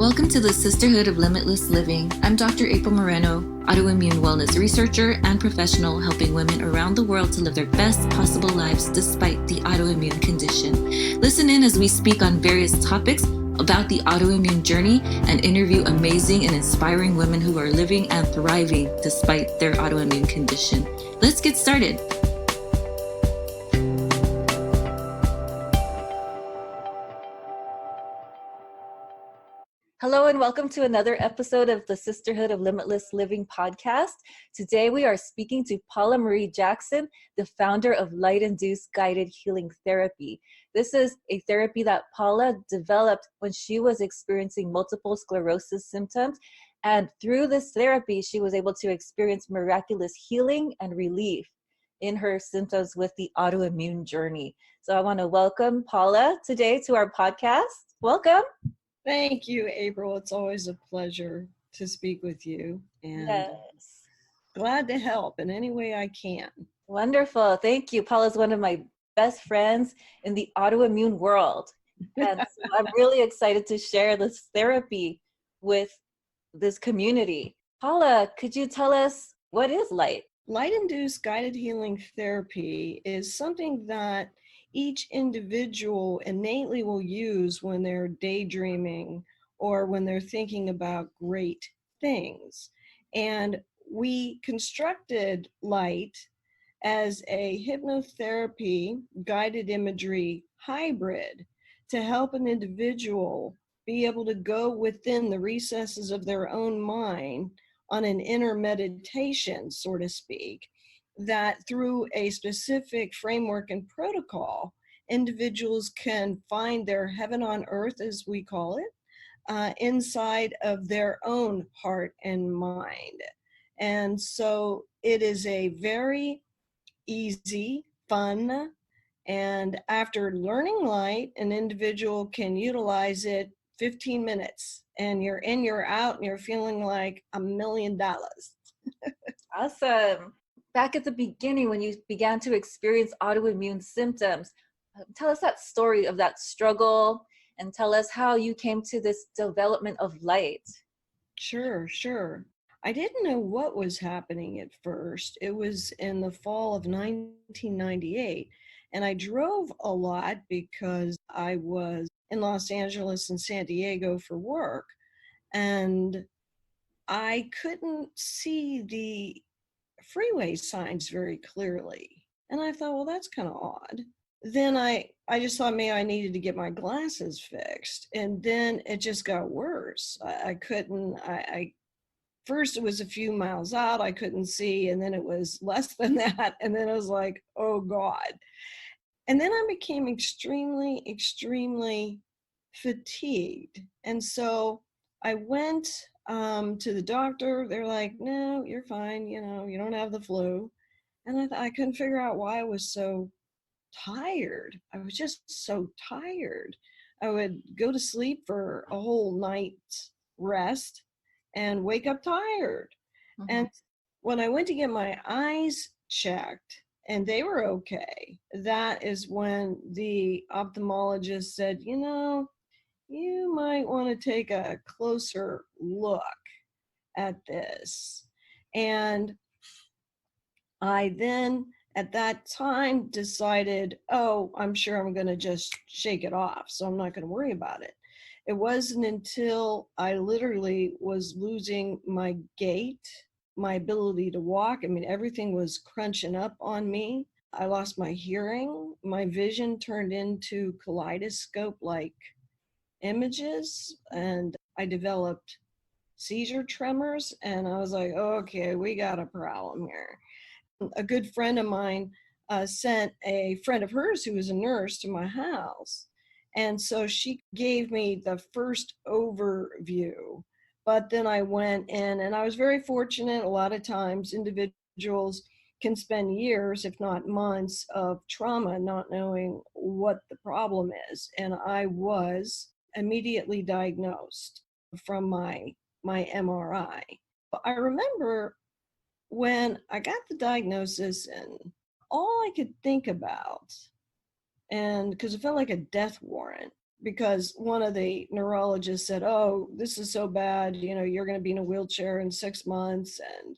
Welcome to the Sisterhood of Limitless Living. I'm Dr. April Moreno, autoimmune wellness researcher and professional helping women around the world to live their best possible lives despite the autoimmune condition. Listen in as we speak on various topics about the autoimmune journey and interview amazing and inspiring women who are living and thriving despite their autoimmune condition. Let's get started. Hello and welcome to another episode of the Sisterhood of Limitless Living podcast. Today we are speaking to Paula Marie Jackson, the founder of Light-Induced Guided Healing Therapy. This is a therapy that Paula developed when she was experiencing multiple sclerosis symptoms. And through this therapy, she was able to experience miraculous healing and relief in her symptoms with the autoimmune journey. So I want to welcome Paula today to our podcast. Welcome. Thank you, April. It's always a pleasure to speak with you, and Yes. glad to help in any way I can. Wonderful. Thank you. Paula is one of my best friends in the autoimmune world. And so I'm really excited to share this therapy with this community. Paula, could you tell us what is light? Light-induced guided healing therapy is something that each individual innately will use when they're daydreaming or when they're thinking about great things. And we constructed light as a hypnotherapy guided imagery hybrid to help an individual be able to go within the recesses of their own mind on an inner meditation, so to speak, that through a specific framework and protocol, individuals can find their heaven on earth, as we call it, inside of their own heart and mind. And so it is a very easy, fun, and after learning light, an individual can utilize it 15 minutes and you're in, you're out, and you're feeling like $1 million. Awesome. Back at the beginning, when you began to experience autoimmune symptoms, tell us that story of that struggle and tell us how you came to this development of light. Sure. I didn't know what was happening at first. It was in the fall of 1998, and I drove a lot because I was in Los Angeles and San Diego for work, and I couldn't see the freeway signs very clearly. And I thought, well, that's kind of odd. Then I just thought maybe I needed to get my glasses fixed. And then it just got worse. I couldn't, first it was a few miles out, I couldn't see. And then it was less than that. And then I was like, oh God. And then I became extremely fatigued. And so I went to the doctor. They're like, no, you're fine. You don't have the flu. And I couldn't figure out why I was so tired. I was just so tired. I would go to sleep for a whole night's rest and wake up tired. Mm-hmm. And when I went to get my eyes checked and they were okay, that is when the ophthalmologist said, you might want to take a closer look at this. And I then, at that time, decided, I'm sure I'm going to just shake it off, so I'm not going to worry about it. It wasn't until I literally was losing my gait, my ability to walk. I mean, everything was crunching up on me. I lost my hearing. My vision turned into kaleidoscope-like images, and I developed seizure tremors, and I was like, okay, we got a problem here. A good friend of mine sent a friend of hers who was a nurse to my house, and so she gave me the first overview, but then I went in, and I was very fortunate. A lot of times individuals can spend years, if not months, of trauma not knowing what the problem is, and I was immediately diagnosed from my MRI. I remember when I got the diagnosis, and all I could think about, and because it felt like a death warrant, because one of the neurologists said, "Oh, this is so bad, you're going to be in a wheelchair in 6 months." And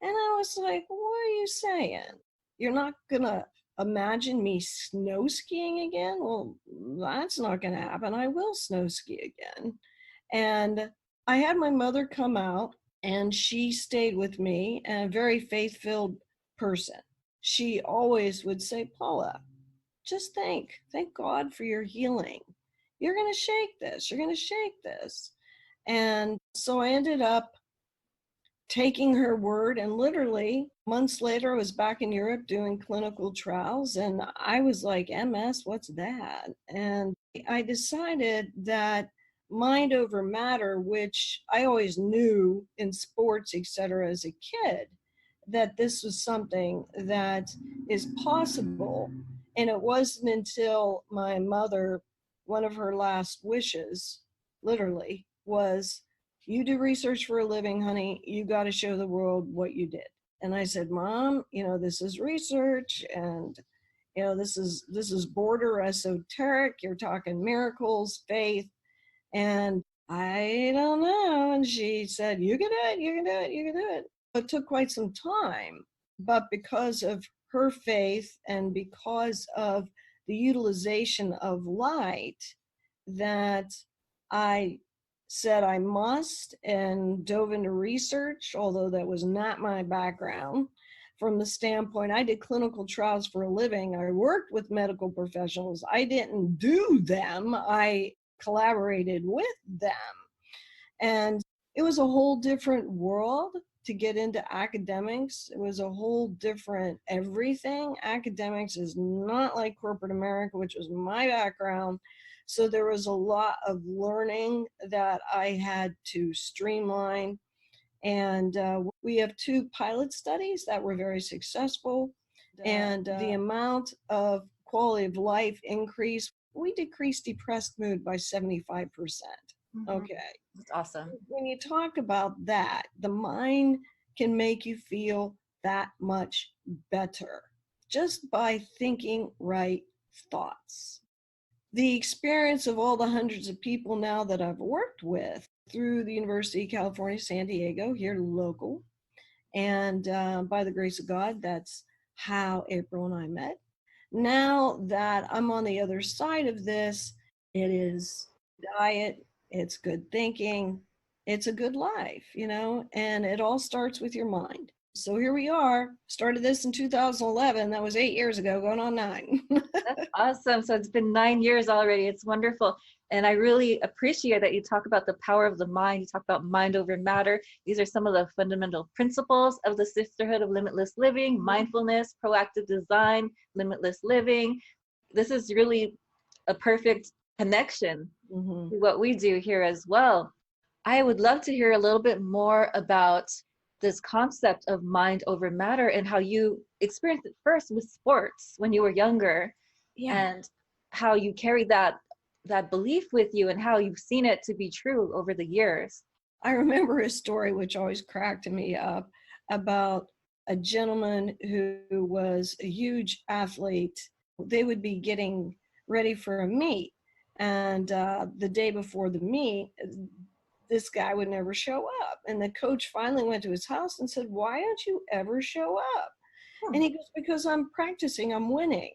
I was like, "What are you saying? You're not going to imagine me snow skiing again? Well, that's not going to happen. I will snow ski again." And I had my mother come out, and she stayed with me, and a very faith-filled person. She always would say, "Paula, just thank God for your healing. You're going to shake this. You're going to shake this." And so I ended up taking her word, and literally months later I was back in Europe doing clinical trials, and I was like, "MS, what's that?" And I decided that mind over matter, which I always knew in sports, etc., as a kid, that this was something that is possible. And it wasn't until my mother, one of her last wishes, literally, was, "You do research for a living, honey. You got to show the world what you did." And I said, "Mom, this is research, and this is border esoteric. You're talking miracles, faith, and I don't know." And she said, "You can do it. You can do it. You can do it." It took quite some time, but because of her faith and because of the utilization of light, that I said I must, and dove into research, although that was not my background. From the standpoint, I did clinical trials for a living. I worked with medical professionals. I didn't do them. I collaborated with them. And it was a whole different world to get into academics. It was a whole different everything. Academics is not like corporate America, which was my background. So there was a lot of learning that I had to streamline. And we have 2 pilot studies that were very successful. And the amount of quality of life increase, we decreased depressed mood by 75%. Okay. That's awesome. When you talk about that, the mind can make you feel that much better just by thinking right thoughts. The experience of all the hundreds of people now that I've worked with through the University of California, San Diego, here local, and by the grace of God, that's how April and I met. Now that I'm on the other side of this, it is diet, it's good thinking, it's a good life, and it all starts with your mind. So here we are, started this in 2011. That was 8 years ago, going on 9. That's awesome. So it's been 9 years already. It's wonderful. And I really appreciate that you talk about the power of the mind. You talk about mind over matter. These are some of the fundamental principles of the Sisterhood of Limitless Living: mindfulness, proactive design, limitless living. This is really a perfect connection to what we do here as well. I would love to hear a little bit more about this concept of mind over matter and how you experienced it first with sports when you were younger. Yeah. And how you carried that belief with you and how you've seen it to be true over the years. I remember a story which always cracked me up about a gentleman who was a huge athlete. They would be getting ready for a meet, and the day before the meet, this guy would never show up. And the coach finally went to his house and said, "Why don't you ever show up?" And he goes, "Because I'm practicing, I'm winning."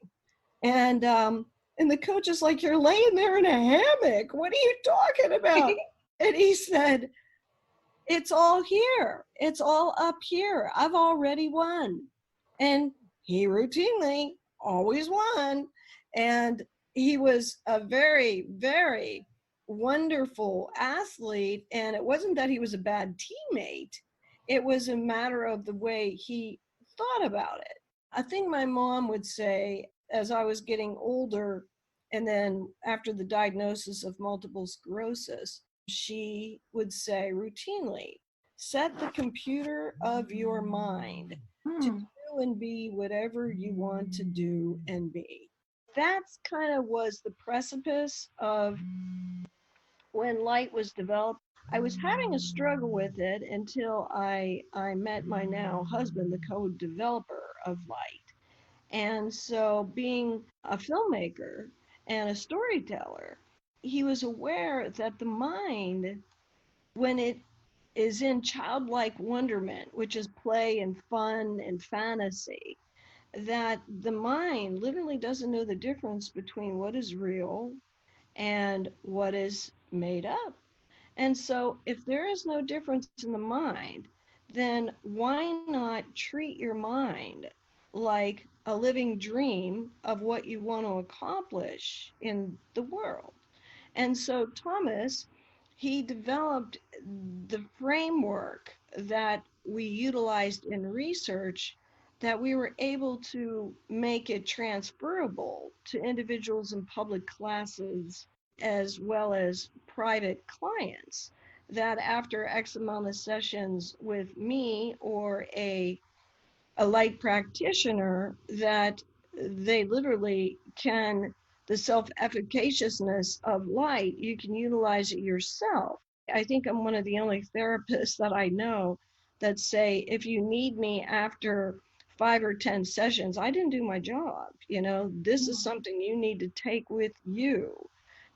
And the coach is like, "You're laying there in a hammock. What are you talking about?" And he said, "It's all here. It's all up here. I've already won." And he routinely always won. And he was a very, very wonderful athlete. And it wasn't that he was a bad teammate. It was a matter of the way he thought about it. I think my mom would say, as I was getting older, and then after the diagnosis of multiple sclerosis, she would say routinely, "Set the computer of your mind to do and be whatever you want to do and be." That's kind of was the precipice of when light was developed. I was having a struggle with it until I met my now husband, the co-developer of light. And so being a filmmaker and a storyteller, he was aware that the mind, when it is in childlike wonderment, which is play and fun and fantasy, that the mind literally doesn't know the difference between what is real and what is made up. And so, if there is no difference in the mind, then why not treat your mind like a living dream of what you want to accomplish in the world? And so Thomas, he developed the framework that we utilized in research, that we were able to make it transferable to individuals in public classes as well as private clients. That after X amount of sessions with me or a light practitioner, that they literally can, the self-efficaciousness of light, you can utilize it yourself. I think I'm one of the only therapists that I know that say, if you need me after 5 or 10 sessions, I didn't do my job. This is something you need to take with you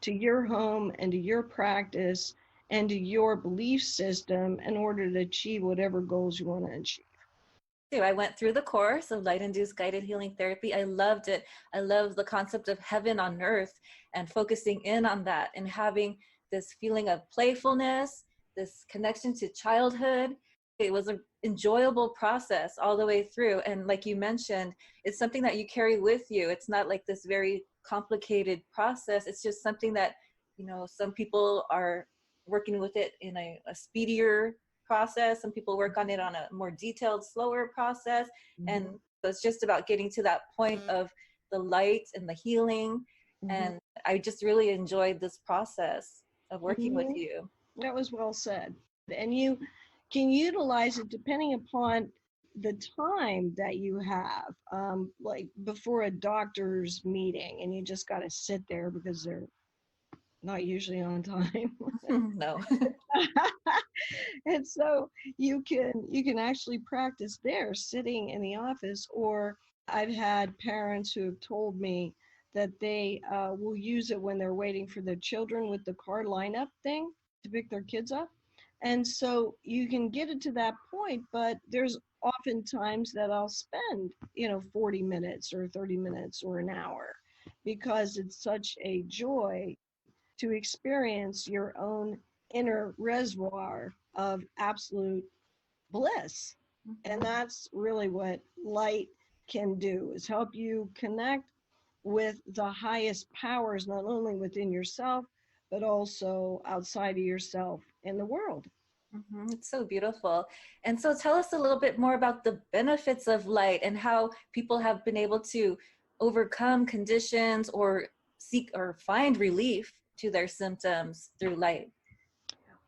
to your home and to your practice and to your belief system in order to achieve whatever goals you want to achieve. I went through the course of light induced guided healing therapy. I loved it. I love the concept of heaven on earth and focusing in on that and having this feeling of playfulness, this connection to childhood. It was an enjoyable process all the way through. And like you mentioned, it's something that you carry with you. It's not like this very complicated process. It's just something that, some people are working with it in a speedier process. Some people work on it on a more detailed, slower process. And it's just about getting to that point of the light and the healing. And I just really enjoyed this process of working with you. That was well said. And you can utilize it depending upon the time that you have, like before a doctor's meeting, and you just got to sit there because they're not usually on time. No. And so you can actually practice there sitting in the office. Or I've had parents who have told me that they will use it when they're waiting for their children with the car lineup thing to pick their kids up. And so you can get it to that point, but there's often times that I'll spend 40 minutes or 30 minutes or an hour, because it's such a joy to experience your own inner reservoir of absolute bliss. And that's really what light can do, is help you connect with the highest powers, not only within yourself, but also outside of yourself in the world. It's so beautiful. And so tell us a little bit more about the benefits of light and how people have been able to overcome conditions or seek or find relief to their symptoms through light.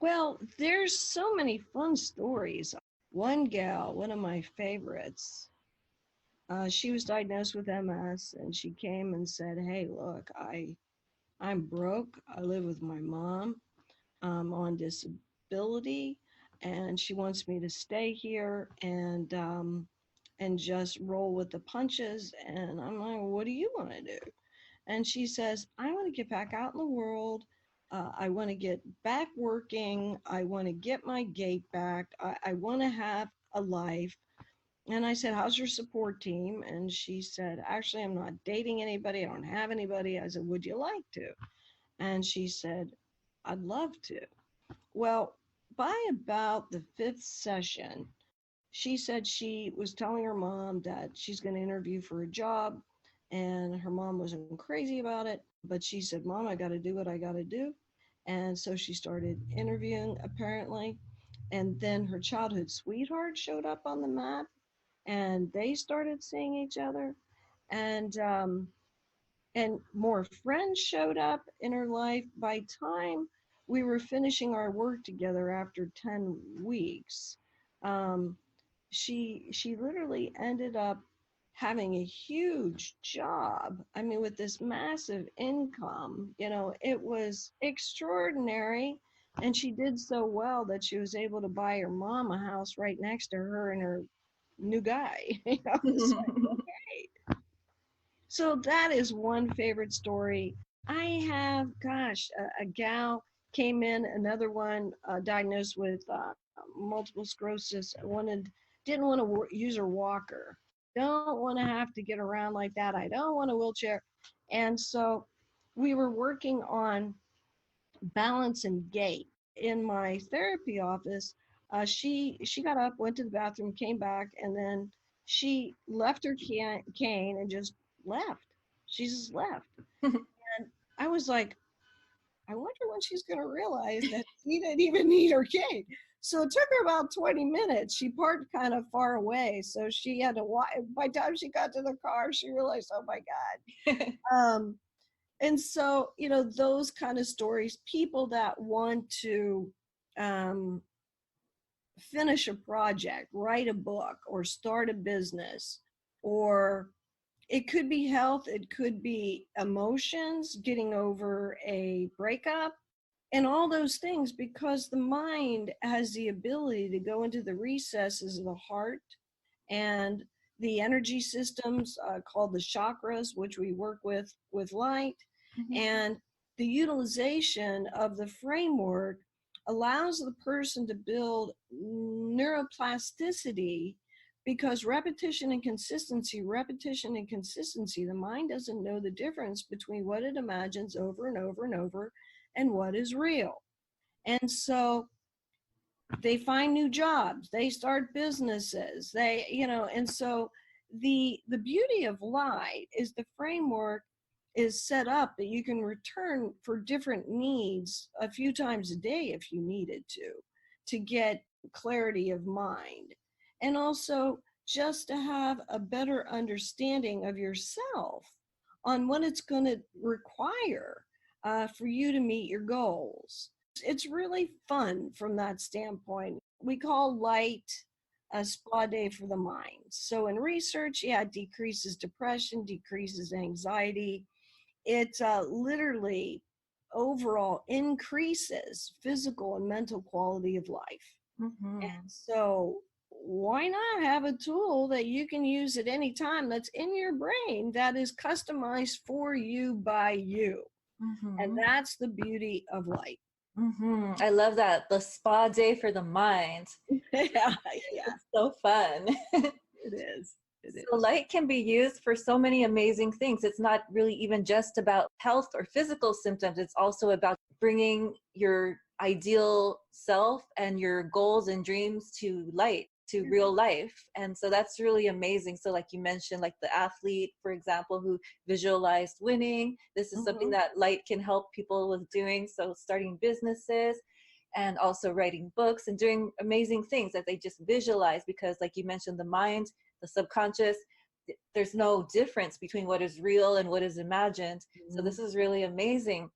Well, there's so many fun stories. One gal, one of my favorites, she was diagnosed with MS, and she came and said, "Hey, look, I'm broke. I live with my mom. I'm on disability, and she wants me to stay here and just roll with the punches." And I'm like, "Well, what do you want to do?" And she says, "I want to get back out in the world. I want to get back working. I want to get my gait back. I want to have a life." And I said, "How's your support team?" And she said, "Actually, I'm not dating anybody. I don't have anybody." I said, "Would you like to?" And she said, "I'd love to." Well, by about the fifth session, she said she was telling her mom that she's going to interview for a job, and her mom wasn't crazy about it. But she said, "Mom, I got to do what I got to do." And so she started interviewing, apparently. And then her childhood sweetheart showed up on the map, and they started seeing each other. And more friends showed up in her life. By time we were finishing our work together after 10 weeks, um, she literally ended up having a huge job. I mean, with this massive income, it was extraordinary. And she did so well that she was able to buy her mom a house right next to her and her new guy. So, okay. So that is one favorite story. I have, gosh, a gal came in, another one diagnosed with multiple sclerosis, didn't want to use her walker. Don't want to have to get around like that. I don't want a wheelchair. And so we were working on balance and gait. In my therapy office, she got up, went to the bathroom, came back, and then she left her cane and just left. She just left. And I was like, I wonder when she's going to realize that she didn't even need her cane. So it took her about 20 minutes. She parked kind of far away, so she had to walk. By the time she got to the car, she realized, oh my God. And so, those kind of stories, people that want to um, finish a project, write a book, or start a business, or it could be health, it could be emotions, getting over a breakup, and all those things, because the mind has the ability to go into the recesses of the heart and the energy systems called the chakras, which we work with light. Mm-hmm. And the utilization of the framework allows the person to build neuroplasticity, because repetition and consistency, the mind doesn't know the difference between what it imagines over and over and over and what is real. And so they find new jobs, they start businesses, and so the beauty of light is the framework is set up that you can return for different needs a few times a day if you needed to get clarity of mind, and also just to have a better understanding of yourself on what it's going to require for you to meet your goals. It's really fun from that standpoint. We call light a spa day for the mind. So in research, it decreases depression, decreases anxiety. It literally overall increases physical and mental quality of life. Mm-hmm. And so why not have a tool that you can use at any time that's in your brain that is customized for you by you? Mm-hmm. And that's the beauty of light. Mm-hmm. I love that. The spa day for the mind. Yeah. It's so fun. It is. So light can be used for so many amazing things. It's not really even just about health or physical symptoms. It's also about bringing your ideal self and your goals and dreams to light, to real life. And so that's really amazing. So like you mentioned, like the athlete, for example, who visualized winning, this is something that light can help people with doing. So starting businesses and also writing books and doing amazing things that they just visualize, because like you mentioned, the mind, the subconscious, there's no difference between what is real and what is imagined. So this is really amazing.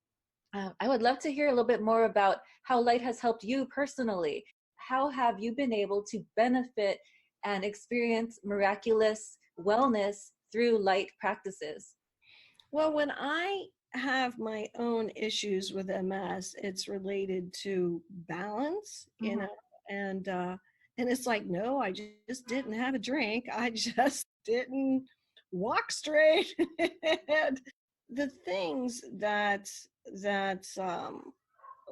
I would love to hear a little bit more about how light has helped you personally. How have you been able to benefit and experience miraculous wellness through light practices? Well, when I have my own issues with MS, it's related to balance, and it's like, no, I just didn't have a drink. I just didn't walk straight. And the things that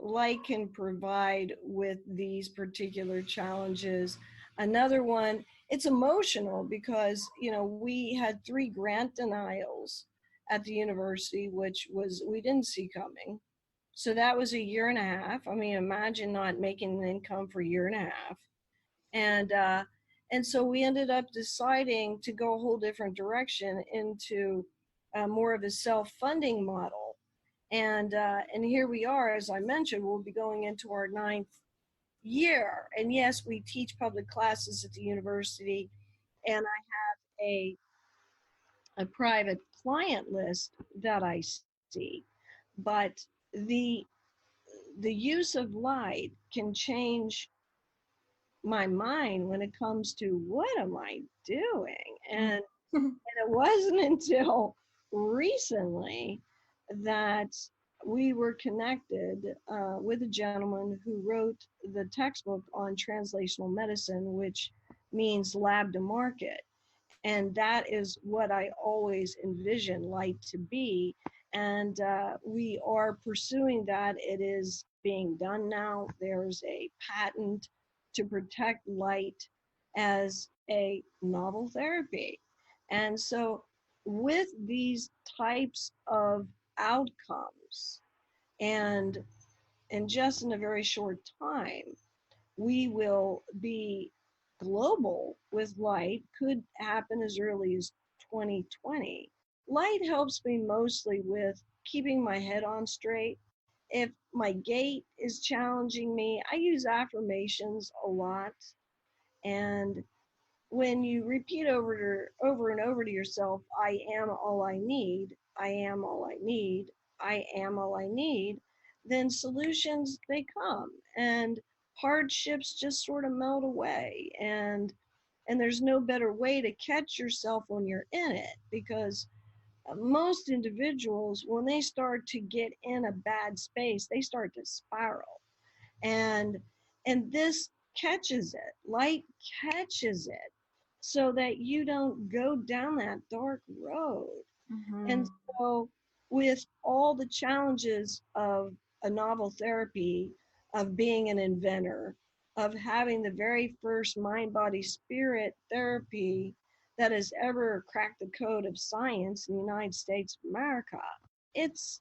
light can provide with these particular challenges. Another one, it's emotional, because we had 3 grant denials at the university, which we didn't see coming. So that was a year and a half. I mean, imagine not making an income for a year and a half. And so we ended up deciding to go a whole different direction into more of a self-funding model. And here we are, as I mentioned, we'll be going into our 9th year. And yes, we teach public classes at the university, and I have a private client list that I see. But the use of light can change my mind when it comes to what am I doing? And it wasn't until recently that we were connected with a gentleman who wrote the textbook on translational medicine, which means lab to market. And that is what I always envision light to be. And we are pursuing that. It is being done now. There's a patent to protect light as a novel therapy. And so, with these types of outcomes, and just in a very short time, we will be global with light, could happen as early as 2020. Light helps me mostly with keeping my head on straight. If my gait is challenging me, I use affirmations a lot. And when you repeat over and over to yourself, I am all I need, I am all I need, I am all I need, then solutions, they come, and hardships just sort of melt away. And there's no better way to catch yourself when you're in it, because most individuals, when they start to get in a bad space, they start to spiral. And and this catches it, light catches it, so that you don't go down that dark road. Mm-hmm. And so, with all the challenges of a novel therapy, of being an inventor, of having the very first mind body spirit therapy that has ever cracked the code of science in the United States of America, it's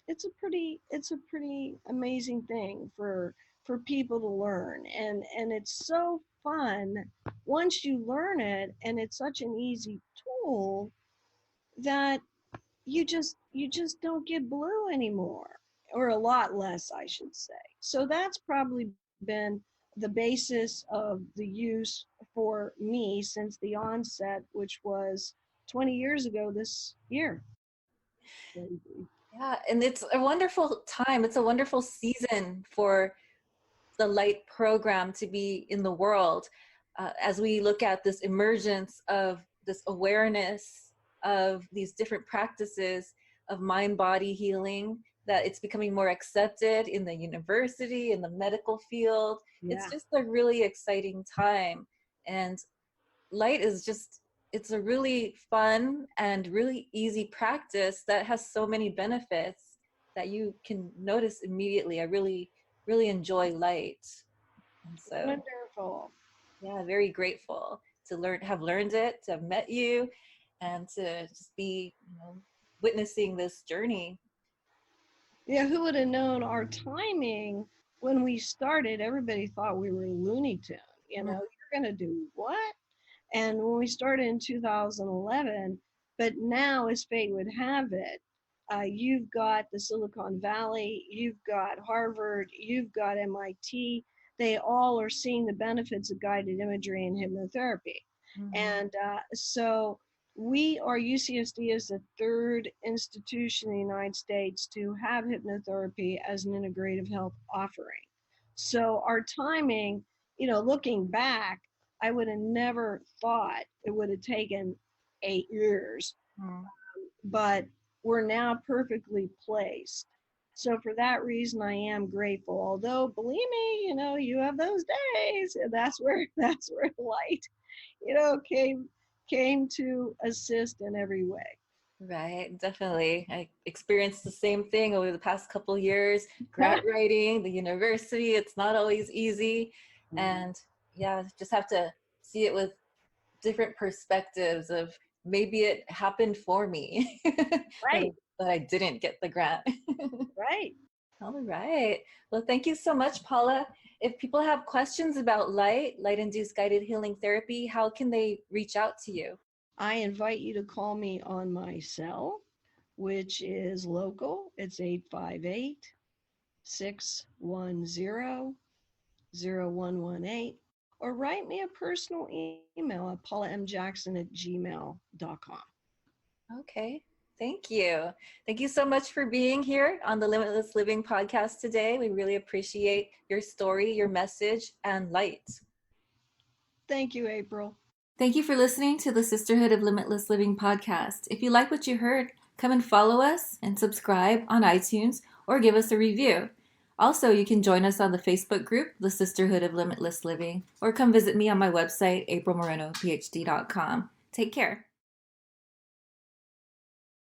it's a pretty amazing thing for people to learn. And it's so fun once you learn it, and it's such an easy tool that you just don't get blue anymore, or a lot less, I should say. So that's probably been the basis of the use for me since the onset, which was 20 years ago this year. Yeah, and it's a wonderful time. It's a wonderful season for the light program to be in the world, as we look at this emergence of this awareness of these different practices of mind body healing, that it's becoming more accepted in the university, in the medical field. It's Yeah. just a really exciting time. And light is just, it's a really fun and really easy practice that has so many benefits that you can notice immediately. I really enjoy light. And so, Wonderful. yeah, very grateful to have learned it, to have met you, and to just be, witnessing this journey. Yeah, who would have known our timing when we started? Everybody thought we were Looney Tune. You're going to do what? And when we started in 2011, but now, as fate would have it, you've got the Silicon Valley, you've got Harvard, you've got MIT. They all are seeing the benefits of guided imagery and hypnotherapy. Mm-hmm. And so UCSD is the third institution in the United States to have hypnotherapy as an integrative health offering. So our timing, looking back, I would have never thought it would have taken 8 years, Mm-hmm. but we're now perfectly placed. So for that reason, I am grateful. Although, believe me, you have those days. And that's where light, came to assist in every way. Right, definitely. I experienced the same thing over the past couple of years. Grant writing, the university, it's not always easy. And yeah, just have to see it with different perspectives of maybe it happened for me, Right, but I didn't get the grant. right. All right. Well, thank you so much, Paula. If people have questions about light-induced guided healing therapy, how can they reach out to you? I invite you to call me on my cell, which is local. It's 858-610-0118, or write me a personal email at paulamjackson@gmail.com. Okay. Thank you. Thank you so much for being here on the Limitless Living podcast today. We really appreciate your story, your message, and light. Thank you, April. Thank you for listening to the Sisterhood of Limitless Living podcast. If you like what you heard, come and follow us and subscribe on iTunes or give us a review. Also, you can join us on the Facebook group, The Sisterhood of Limitless Living, or come visit me on my website, aprilmorenophd.com. Take care.